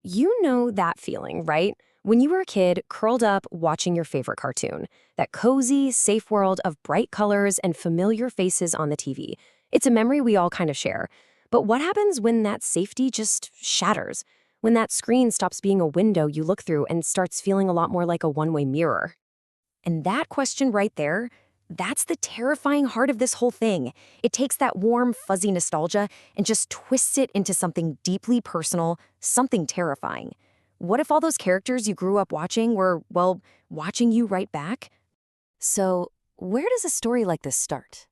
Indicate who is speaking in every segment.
Speaker 1: You know that feeling, right? When you were a kid, curled up watching your favorite cartoon. That cozy, safe world of bright colors and familiar faces on the TV. It's a memory we all kind of share. But what happens when that safety just shatters? When that screen stops being a window you look through and starts feeling a lot more like a one-way mirror? And that question right there, that's the terrifying heart of this whole thing. It takes that warm, fuzzy nostalgia and just twists it into something deeply personal, something terrifying. What if all those characters you grew up watching were, well, watching you right back? So, where does a story like this start?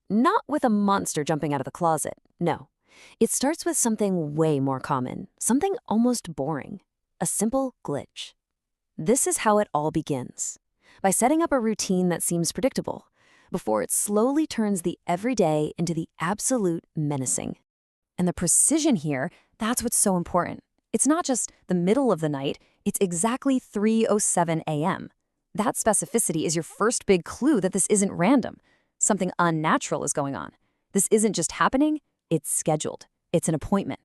Speaker 1: Not with a monster jumping out of the closet, no. It starts with something way more common, something almost boring. A simple glitch. This is how it all begins. By setting up a routine that seems predictable, before it slowly turns the everyday into the absolute menacing. And the precision here, that's what's so important. It's not just the middle of the night, it's exactly 3:07 a.m. That specificity is your first big clue that this isn't random. Something unnatural is going on. This isn't just happening, it's scheduled. It's an appointment.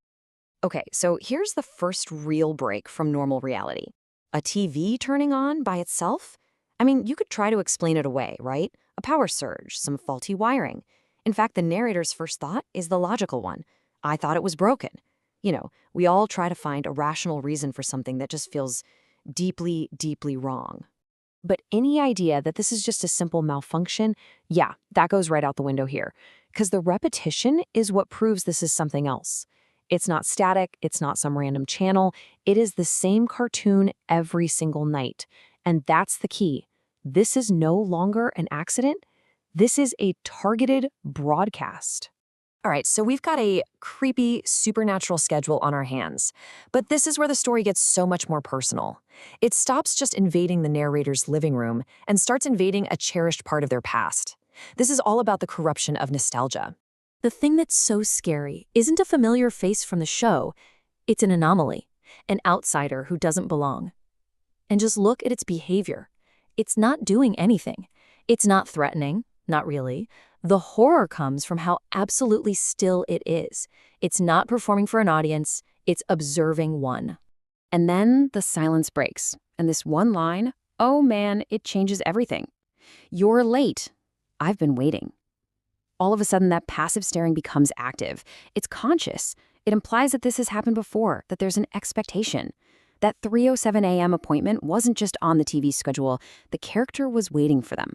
Speaker 1: Okay, so here's the first real break from normal reality. A TV turning on by itself? I mean, you could try to explain it away, right? A power surge, some faulty wiring. In fact, the narrator's first thought is the logical one. I thought it was broken. We all try to find a rational reason for something that just feels deeply, deeply wrong. But any idea that this is just a simple malfunction, yeah, that goes right out the window here. Because the repetition is what proves this is something else. It's not static, it's not some random channel, it is the same cartoon every single night. And that's the key. This is no longer an accident. This is a targeted broadcast. All right, so we've got a creepy, supernatural schedule on our hands. But this is where the story gets so much more personal. It stops just invading the narrator's living room and starts invading a cherished part of their past. This is all about the corruption of nostalgia. The thing that's so scary isn't a familiar face from the show. It's an anomaly, an outsider who doesn't belong. And just look at its behavior. It's not doing anything. It's not threatening, not really. The horror comes from how absolutely still it is. It's not performing for an audience, it's observing one. And then the silence breaks, and this one line, oh man, it changes everything. You're late. I've been waiting. All of a sudden, that passive staring becomes active. It's conscious. It implies that this has happened before, that there's an expectation. That 3:07 a.m. appointment wasn't just on the TV schedule, the character was waiting for them.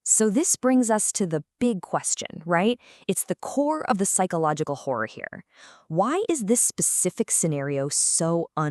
Speaker 1: So this brings us to the big question, right? It's the core of the psychological horror here. Why is this specific scenario so